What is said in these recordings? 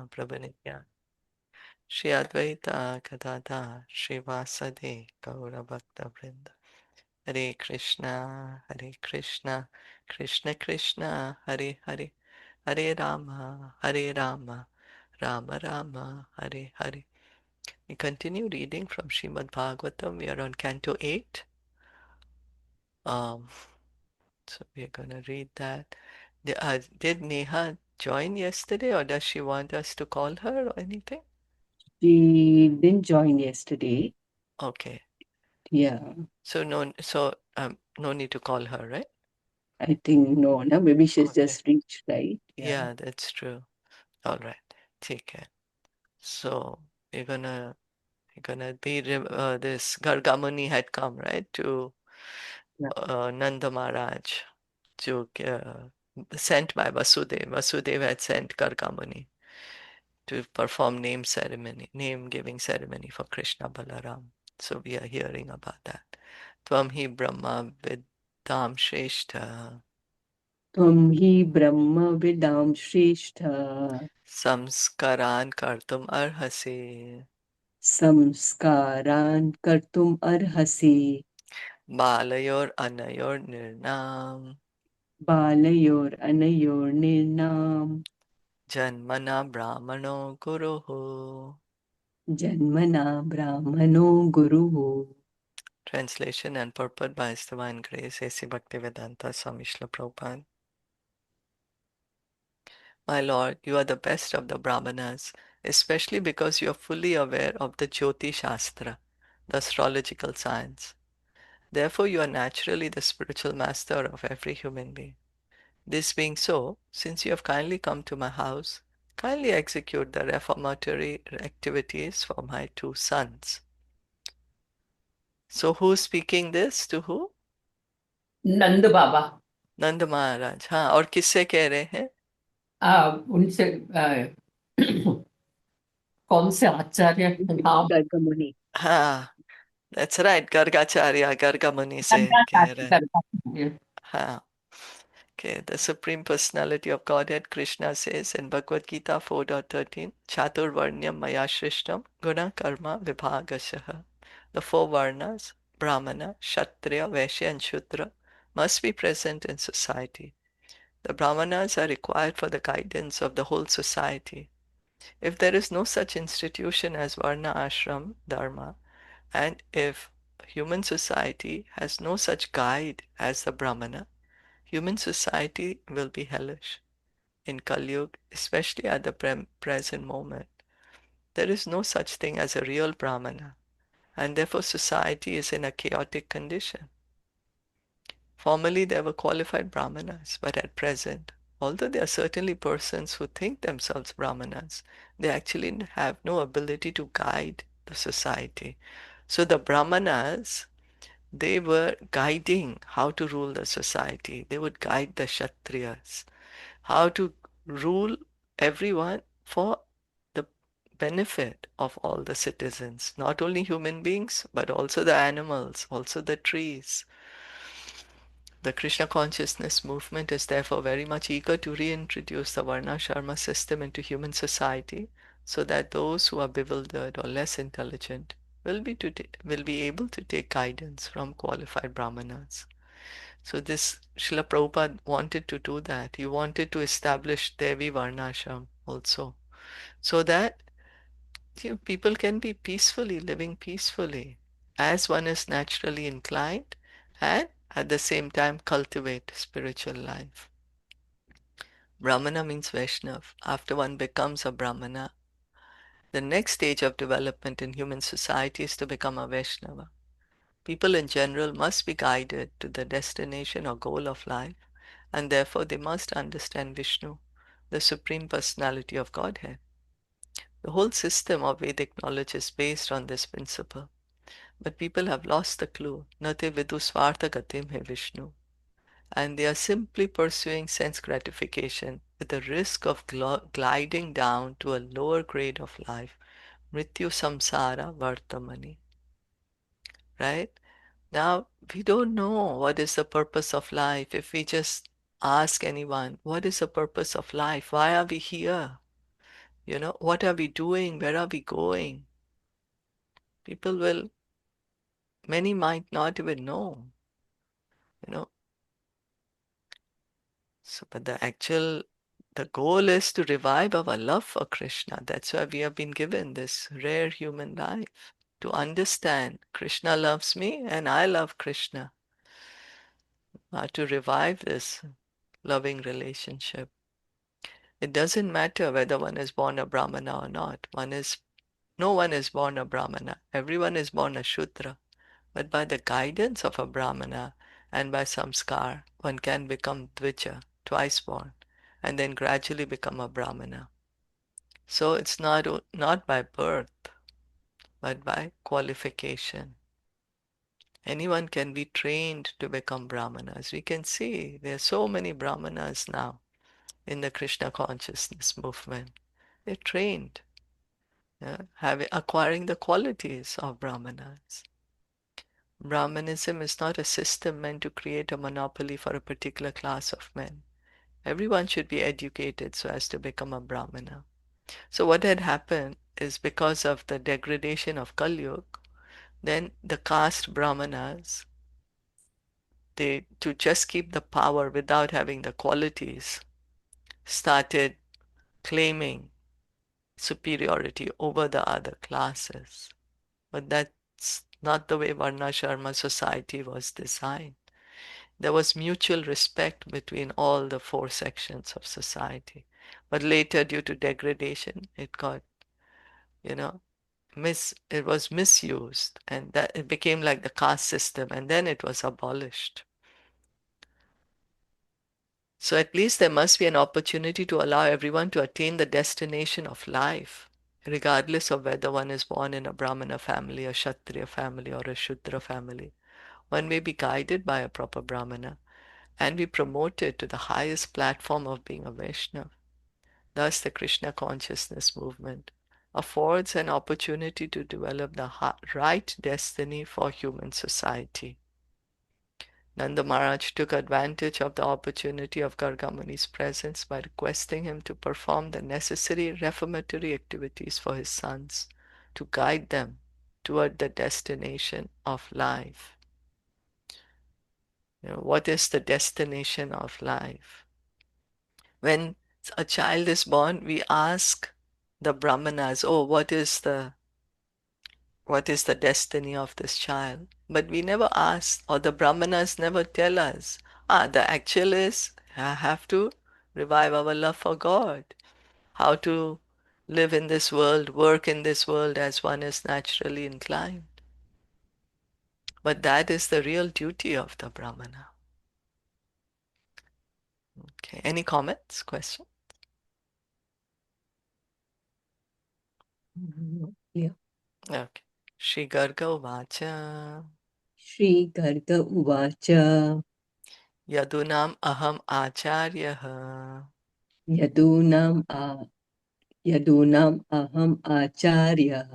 Prabhupada Shri Advaita Gadadhar Srivasadi Gaura Bhakta Vrinda Hare Krishna Hare Krishna Krishna Krishna Hare Hare Hare Rama Hare Rama Rama Rama Hare Hare. We continue reading from Srimad Bhagavatam. We are on Canto 8. So we are going to read that. Did Neha join yesterday, or does she want us to call her or anything? She didn't join yesterday. Okay. Yeah. So no need to call her, right? I think no, maybe she's Okay. just reached, right? Yeah, that's true. All right. Take care. So we're gonna be this Gargamuni had come, right, to Yeah. Nanda Maharaj, to sent by Vasudev. Vasudev had sent Gargamuni to perform name giving ceremony for Krishna Balaram. So we are hearing about that. Tvam hi Brahma Vidam Shrestha Tvam hi Brahma Vidam Shrestha Samskaran Kartum Arhase Samskaran Kartum Arhasi Balayor Anayor Nirnam Balayor Anayor Nirnam Janmana Brahmano Guruhu. Janmana Brahmano Guru. Translation and purport by His Divine Grace A.C. Bhaktivedanta Swami Srila Prabhupada. My Lord, you are the best of the Brahmanas, especially because you are fully aware of the Jyoti Shastra, the astrological science. Therefore, you are naturally the spiritual master of every human being. This being so, since you have kindly come to my house, kindly execute the reformatory activities for my two sons. So who's speaking this to who? नंद बाबा नंद महाराज. हाँ, और किससे कह रहे हैं? उनसे कौन से आचार्य नाम Gargamuni. हाँ, that's right. Gargacharya, Gargamuni से कह रहे हैं. शंकराचार्य हाँ. Okay, the Supreme Personality of Godhead, Krishna says in Bhagavad Gita 4.13, Chaturvarnyam maya shrishtam guna karma vibhagashaha. The four varnas, Brahmana, Kshatriya, Vaishya and Shudra, must be present in society. The Brahmanas are required for the guidance of the whole society. If there is no such institution as Varna Ashram Dharma, and if human society has no such guide as the Brahmana, human society will be hellish. In Kali Yuga, especially at the present moment, there is no such thing as a real Brahmana, and therefore society is in a chaotic condition. Formerly there were qualified Brahmanas, but at present, although there are certainly persons who think themselves Brahmanas, they actually have no ability to guide the society. So the Brahmanas, they were guiding how to rule the society. They would guide the Kshatriyas, how to rule everyone for the benefit of all the citizens, not only human beings, but also the animals, also the trees. The Krishna consciousness movement is therefore very much eager to reintroduce the Varna-shrama system into human society so that those who are bewildered or less intelligent will be able to take guidance from qualified brahmanas. So this Srila Prabhupada wanted to do that. He wanted to establish Devi Varnashram also, so that people can be peacefully living peacefully as one is naturally inclined, and at the same time cultivate spiritual life. Brahmana means Vaishnav. After one becomes a Brahmana, the next stage of development in human society is to become a Vaishnava. People in general must be guided to the destination or goal of life, and therefore they must understand Vishnu, the Supreme Personality of Godhead. The whole system of Vedic knowledge is based on this principle. But people have lost the clue. Nate vidu svartha gatim he Vishnu. And they are simply pursuing sense gratification with the risk of gliding down to a lower grade of life. Mrityu samsara vartamani. Right? Now, we don't know what is the purpose of life. If we just ask anyone, what is the purpose of life? Why are we here? What are we doing? Where are we going? Many might not even know, you know. So, but the goal is to revive our love for Krishna. That's why we have been given this rare human life to understand Krishna loves me and I love Krishna, to revive this loving relationship. It doesn't matter whether one is born a Brahmana or not. No one is born a Brahmana. Everyone is born a Shudra. But by the guidance of a Brahmana and by samskar, one can become Dvija, twice born, and then gradually become a Brahmana. So it's not by birth, but by qualification. Anyone can be trained to become Brahmanas. We can see there are so many Brahmanas now in the Krishna consciousness movement. They're trained, acquiring the qualities of Brahmanas. Brahmanism is not a system meant to create a monopoly for a particular class of men. Everyone should be educated so as to become a Brahmana. So what had happened is because of the degradation of Kali Yuga, then the caste Brahmanas, to just keep the power without having the qualities, started claiming superiority over the other classes. But that's not the way Varnashrama society was designed. There was mutual respect between all the four sections of society. But later, due to degradation, it got, you know, it was misused, and that it became like the caste system, and then it was abolished. So at least there must be an opportunity to allow everyone to attain the destination of life, regardless of whether one is born in a Brahmana family, a Kshatriya family, or a Shudra family. One may be guided by a proper Brahmana and be promoted to the highest platform of being a Vaishnava. Thus, the Krishna consciousness movement affords an opportunity to develop the right destiny for human society. Nanda Maharaj took advantage of the opportunity of Gargamuni's presence by requesting him to perform the necessary reformatory activities for his sons to guide them toward the destination of life. What is the destination of life? When a child is born, we ask the Brahmanas, oh, what is the destiny of this child? But we never ask, or the Brahmanas never tell us, the actual is, I have to revive our love for God, how to live in this world, work in this world as one is naturally inclined. But that is the real duty of the Brahmana. Okay, any comments, questions? Yeah. Okay. Shri Garga Uvacha श्रीगर्ग उवाच Yadunam Aham Acharyah यदूनाम् अहम् आचार्यः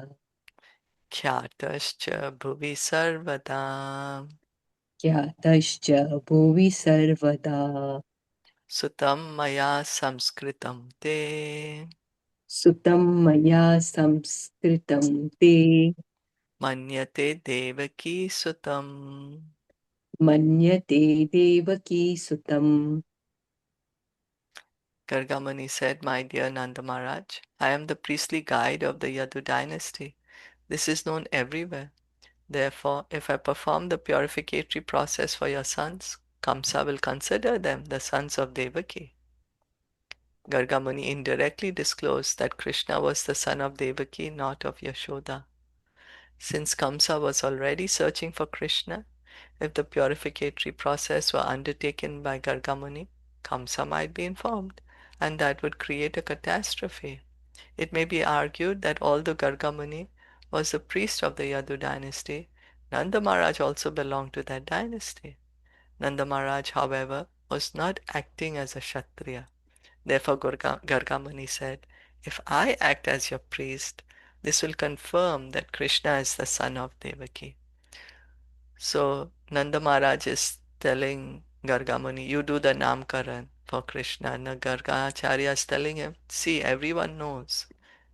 Kyatascha Bhuvi Sarvada ख्यातश्च भुवि सर्वदा Sutam Maya Samskritam Te सुतं मया संस्कृतं ते Manyate Devaki Sutam. मन्यते Devaki सुतम्. Gargamuni said, my dear Nanda Maharaj, I am the priestly guide of the Yadu dynasty. This is known everywhere. Therefore, if I perform the purificatory process for your sons, Kamsa will consider them the sons of Devaki. Gargamuni indirectly disclosed that Krishna was the son of Devaki, not of Yashoda. Since Kamsa was already searching for Krishna, if the purificatory process were undertaken by Gargamuni, Kamsa might be informed, and that would create a catastrophe. It may be argued that although Gargamuni was the priest of the Yadu dynasty, Nanda Maharaj also belonged to that dynasty. Nanda Maharaj, however, was not acting as a Kshatriya. Therefore, Gargamuni said, if I act as your priest, this will confirm that Krishna is the son of Devaki. So, Nanda Maharaj is telling Gargamuni, you do the Namkaran for Krishna. And Gargacharya is telling him, see, everyone knows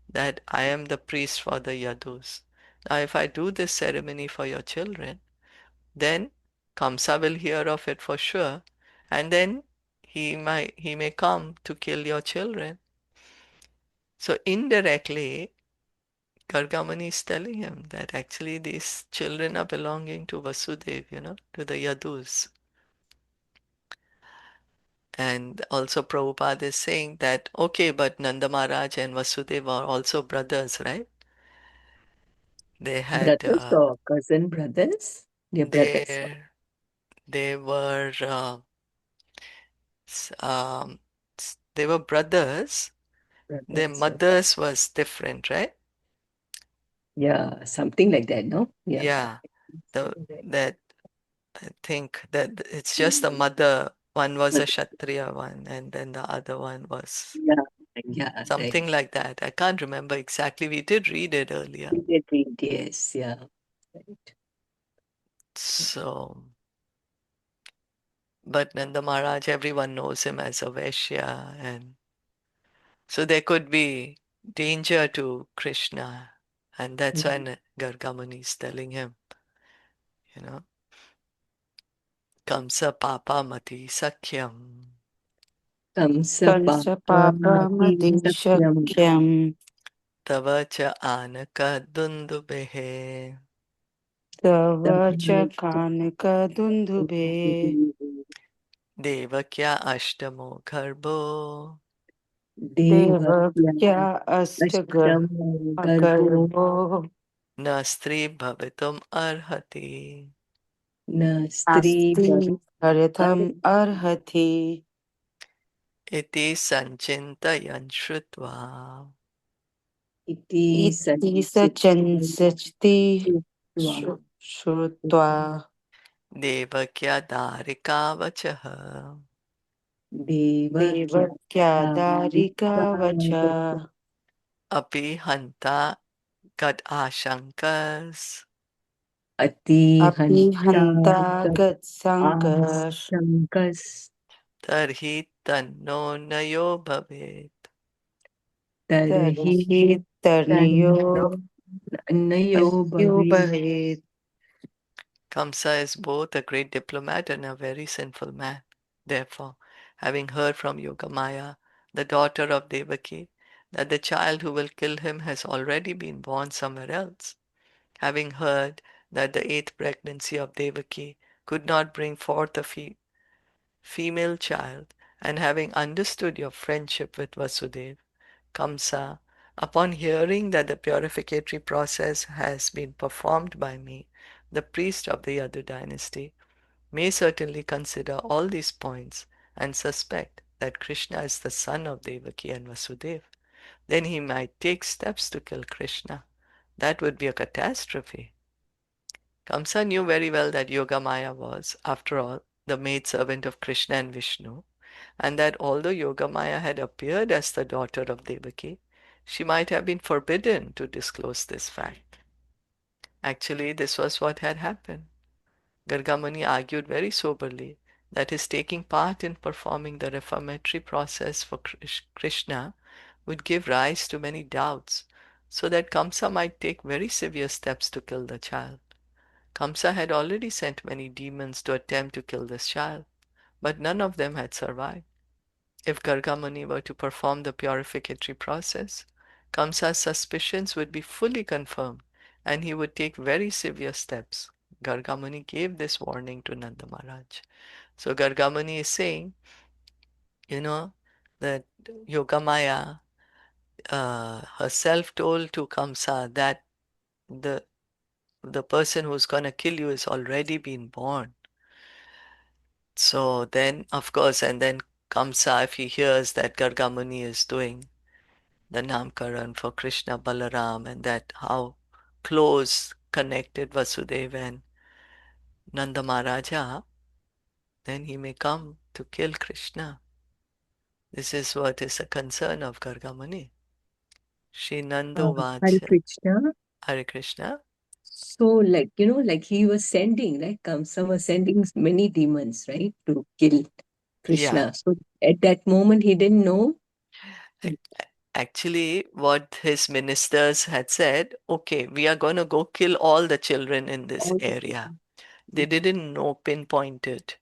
that I am the priest for the Yadus. Now, if I do this ceremony for your children, then Kamsa will hear of it for sure, and then he may come to kill your children. So indirectly, Gargamuni is telling him that actually these children are belonging to Vasudeva, to the Yadus. And also Prabhupada is saying that, okay, but Nanda Maharaj and Vasudeva are also brothers, right? They had, Brothers or cousin brothers? They're brothers. they were, um, they were brothers. Their Brothers. mothers was different, right? Yeah, something like that, no? Yeah. Yeah, that I think that it's just the mother. One was a Kshatriya one, and then the other one was Yeah, yeah, right. something like that. I can't remember exactly. We did read it earlier. We did read, yes, yeah. Right. So, but Nanda Maharaj, everyone knows him as a Vaishya, and so there could be danger to Krishna, and that's when Gargamuni is telling him, you know, Kamsa Papa Mati Sakyam. Kamsa कंसपापमति Papa Sakyam शक्यम् Tava cha anaka dundubehe. तव च कानकदुन्दुभे Devakya ashtamo garbho. देवक्या Devakya Ashtamo Garbo अगर्भो Nastri bhavitum arhati. Nastri नास्ति भरतम् Bhavat अर्हति Iti sanchintayan shrutva. Iti इति स चञ्चति Sanchitva श्रुत्वा Devakya darika vachaha. Devakya देवक्या दारिकावच Api hanta gad ashankas. Ati अपि हन्ता Hanta गत्सङ्कर् Asankas Tarhi tanno nayo bhavet. तर्हि Tarhi तर्णयो Tanno Nayo अयो Bhavi भवेत् Kamsa is both a great diplomat and a very sinful man. Therefore, having heard from Yogamaya, the daughter of Devaki, that the child who will kill him has already been born somewhere else, having heard that the eighth pregnancy of Devaki could not bring forth a female child, and having understood your friendship with Vasudeva, Kamsa, upon hearing that the purificatory process has been performed by me, the priest of the Yadu dynasty, may certainly consider all these points and suspect that Krishna is the son of Devaki and Vasudeva. Then he might take steps to kill Krishna. That would be a catastrophe. Kamsa knew very well that Yogamaya was, after all, the maidservant of Krishna and Vishnu, and that although Yogamaya had appeared as the daughter of Devaki, she might have been forbidden to disclose this fact. Actually, this was what had happened. Gargamuni argued very soberly that his taking part in performing the reformatory process for Krishna would give rise to many doubts, so that Kamsa might take very severe steps to kill the child. Kamsa had already sent many demons to attempt to kill this child, but none of them had survived. If Gargamuni were to perform the purificatory process, Kamsa's suspicions would be fully confirmed and he would take very severe steps. Gargamuni gave this warning to Nanda Maharaj. So Gargamuni is saying, that Yogamaya herself told to Kamsa that the the person who's going to kill you is already been born. So then, of course, and then Kamsa, if he hears that Gargamuni is doing the Namkaran for Krishna Balaram and that how close connected Vasudeva and Nanda Maharaja, then he may come to kill Krishna. This is what is a concern of Gargamuni. Shri Nandu Hare Vacha. Krishna. Hare Krishna. So, like he was sending, like Kamsa was sending many demons, right, to kill Yeah. Krishna. So at that moment, he didn't know. Actually, what his ministers had said, okay, we are going to go kill all the children in this All the area. children. They didn't know pinpointed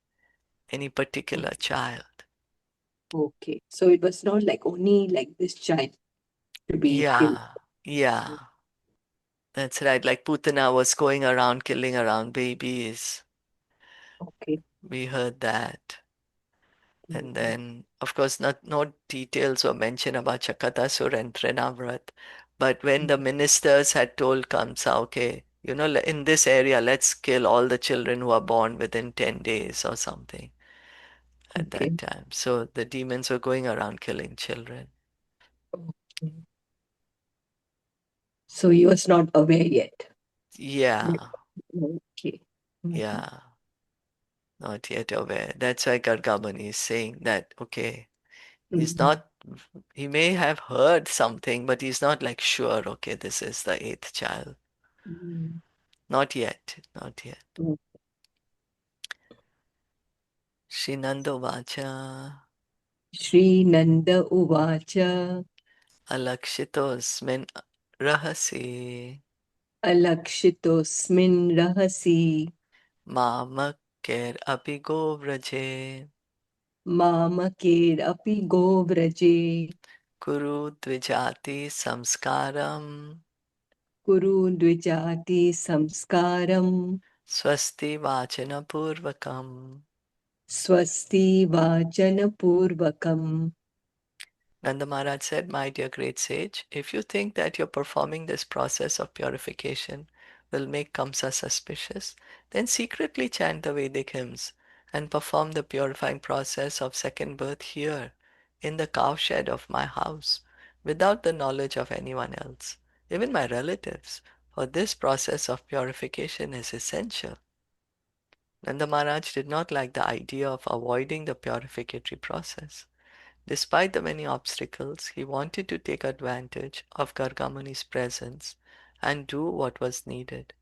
any particular Okay. child. Okay. So it was not like only like this child to be killed. Yeah, that's right. Like Putana was going around killing around babies. Okay. We heard that. And Mhm. then, of course, no details were mentioned about Chakatasur and Trinavrat. But when the ministers had told Kamsa, okay, in this area, let's kill all the children who are born within 10 days or something at Okay. that time. So the demons were going around killing children. Okay. So he was not aware yet. Yeah, Okay. Mhm. yeah, not yet aware. That's why Gargamuni is saying that, okay, he's Mhm. not, he may have heard something, but he's not like sure, okay, this is the eighth child. Mhm. Not yet, not yet. Mhm. Shinando Vacha Shri Nanda Uvacha Alakshitosmin Rahasi Alakshitosmin Rahasi Mamakir Apigo Vraje Mamakir Api Govraje Kuru Dvijati Samskaram Kuru Dvijati Samskaram Swasti Vachana Purvakam. Swasti Vachana Purvakam. Nanda Maharaj said, my dear great sage, if you think that you're performing this process of purification will make Kamsa suspicious, then secretly chant the Vedic hymns and perform the purifying process of second birth here in the cowshed of my house without the knowledge of anyone else, even my relatives, for this process of purification is essential. Nanda Maharaj did not like the idea of avoiding the purificatory process. Despite the many obstacles, he wanted to take advantage of Gargamuni's presence and do what was needed.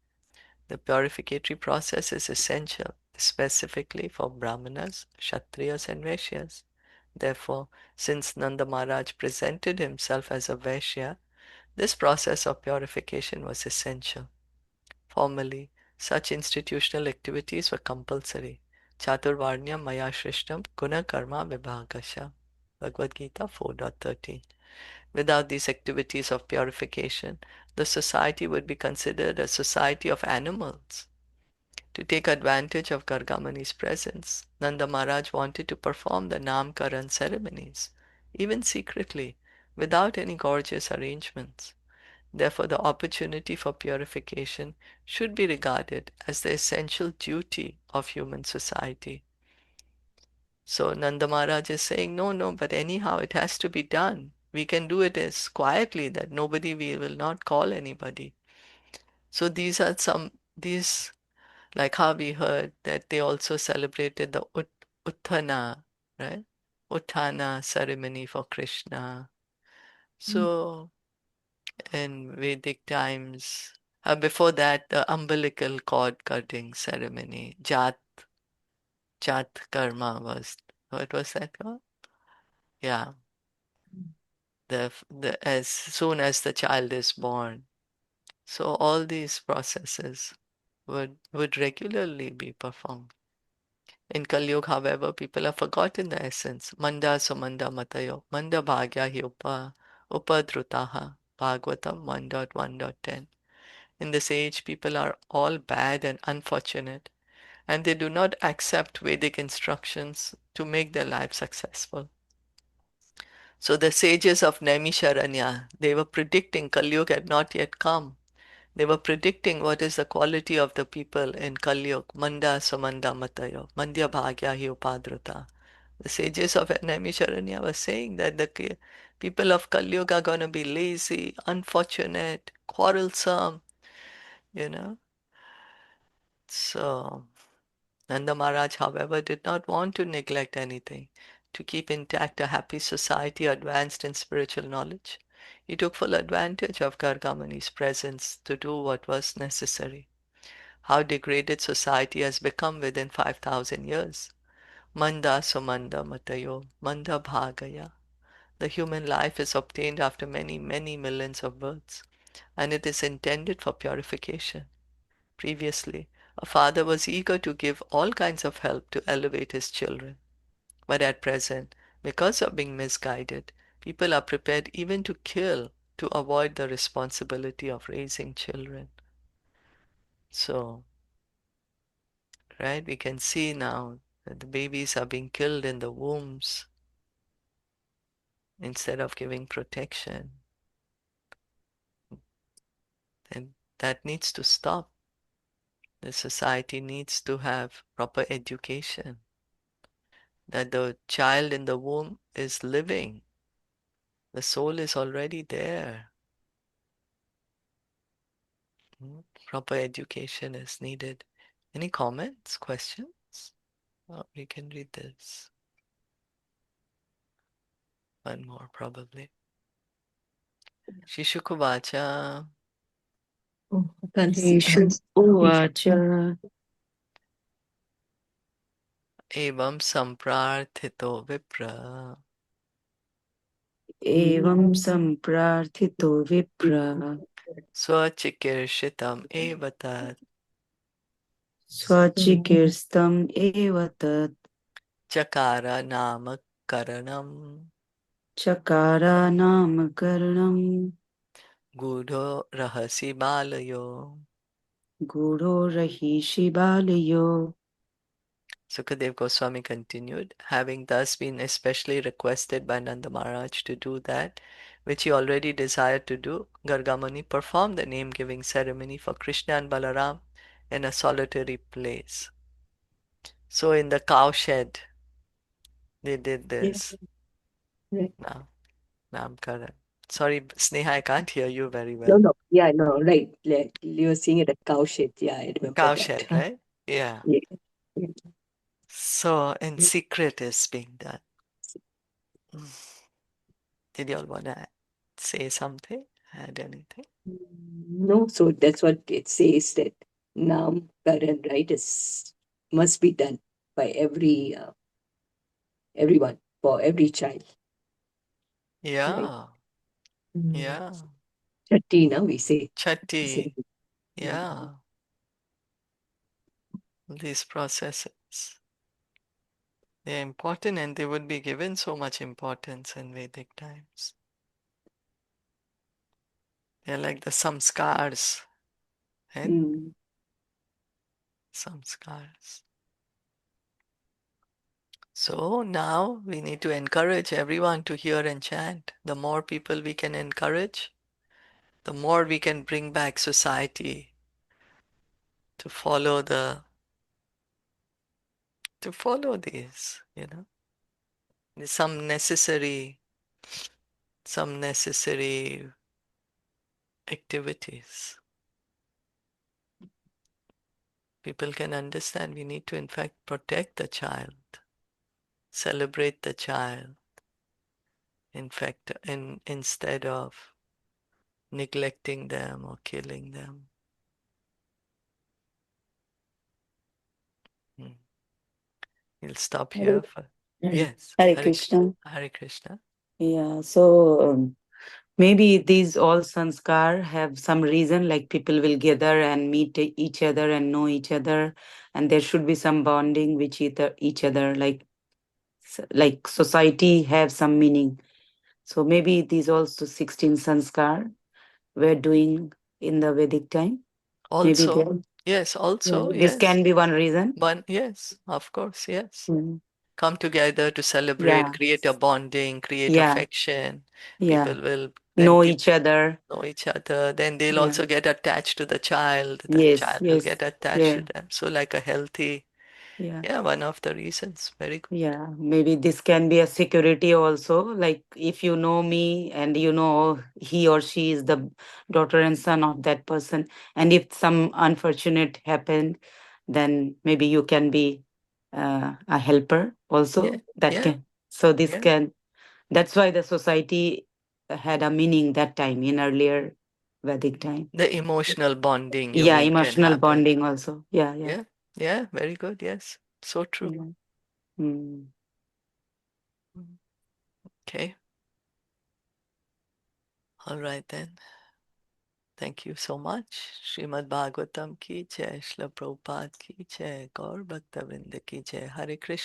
The purificatory process is essential, specifically for Brahmanas, Kshatriyas, and Vaishyas. Therefore, since Nanda Maharaj presented himself as a Vaishya, this process of purification was essential. Formerly, such institutional activities were compulsory. Chaturvarnyam maya shrishtam guna karma vibhagasha. Bhagavad Gita 4.13. Without these activities of purification, the society would be considered a society of animals. To take advantage of Gargamani's presence, Nanda Maharaj wanted to perform the Namkaran ceremonies, even secretly, without any gorgeous arrangements. Therefore, the opportunity for purification should be regarded as the essential duty of human society. So Nanda Maharaj is saying, no, no, but anyhow, it has to be done. We can do it as quietly that we will not call anybody. So these, like how we heard that they also celebrated the Utthana, right? Utthana ceremony for Krishna. So in Vedic times, before that, the umbilical cord cutting ceremony, Jat Karma was, what was that called? Yeah, as soon as the child is born. So all these processes would regularly be performed. In Kali Yuga, however, people have forgotten the essence. Manda sumanda matayo, manda bhagya hi upadrutaha. Bhagavatam 1.1.10. In this age, people are all bad and unfortunate, and they do not accept Vedic instructions to make their life successful. So the sages of Naimisharanya, they were predicting Kali Yuga had not yet come. They were predicting what is the quality of the people in Kali Yuga. Manda sumanda matayo, mandya bhagya hi upadruta. The sages of Naimisharanya were saying that the people of Kali Yuga are going to be lazy, unfortunate, quarrelsome, you know. So Nanda Maharaj, however, did not want to neglect anything. To keep intact a happy society advanced in spiritual knowledge, he took full advantage of Gargamuni's presence to do what was necessary. How degraded society has become within 5,000 years. Manda sumanda matayo, manda bhagaya. The human life is obtained after many, many millions of births, and it is intended for purification. Previously, a father was eager to give all kinds of help to elevate his children. But at present, because of being misguided, people are prepared even to kill to avoid the responsibility of raising children. So, right, we can see now that the babies are being killed in the wombs instead of giving protection. And that needs to stop. The society needs to have proper education, that the child in the womb is living. The soul is already there. Proper education is needed. Any comments, questions? Oh, we can read this. One more probably. Shishukuvacha Oh, I can't see. Uvacha evam samprarthito vipra evam samprarthito vipra swachikirshitam evatat svachikirstam evatat chakara nama karanam chakara namakaranam gudho rahasi balayo. guru rahishi balayo. Sukadev Goswami continued, having thus been especially requested by Nanda Maharaj to do that, which he already desired to do, Gargamuni performed the name-giving ceremony for Krishna and Balaram in a solitary place. So in the cowshed, they did this. Right. Now, Namkaran. Sorry, Sneha, I can't hear you very No, well. no. Yeah, no, right. Like, you were seeing it at cow shit. Yeah, I remember Cowshed, that. right? Yeah. Yeah. Yeah. So in secret is being done. Did you all want to say something? Add anything? No, so that's what it says, that Nam Karan, right, is must be done by everyone, for every child. Right. Yeah, yeah. Chatti, now we say. Chatti, yeah. These processes, they're important and they would be given so much importance in Vedic times. They're like the samskars, right? Mm. Samskars. So now we need to encourage everyone to hear and chant. The more people we can encourage, the more we can bring back society to follow these, There's some necessary activities. People can understand we need to in fact protect the child, celebrate the child, in fact, instead of neglecting them or killing them. We'll stop here for yes. Hare Krishna. Hare Krishna. Yeah, so maybe these all sanskar have some reason, like people will gather and meet each other and know each other, and there should be some bonding with each other, like society have some meaning. So maybe these also 16 sanskar we're doing in the Vedic time. Maybe Also, there. yes, also, This yes. can be one reason. But yes, of course, yes. Mm. Come together to celebrate, Yeah, create a bonding, create yeah, affection. yeah. People will then Know each other. know each other. Then they'll Yeah. also get attached to the child. The Yes, child will yes. get attached Yeah, to them. So like a healthy, yeah. one of the reasons. Very good. Yeah, maybe this can be a security also. Like if you know me and you know he or she is the daughter and son of that person, and if some unfortunate happened, then maybe you can be a helper Yeah, also. That yeah, can. So this yeah. can. That's why the society had a meaning that time in earlier Vedic time. The emotional bonding you Yeah, mean can emotional happen. bonding also. Yeah, yeah, Yeah, yeah, very good. Yes, so true. yeah. Mm. Okay. All right then. Thank you so much. Srimad Bhagavatam ki jai, Srila Prabhupada ki jai, Gaur Bhakta Vrinda ki jai. Hare Krishna.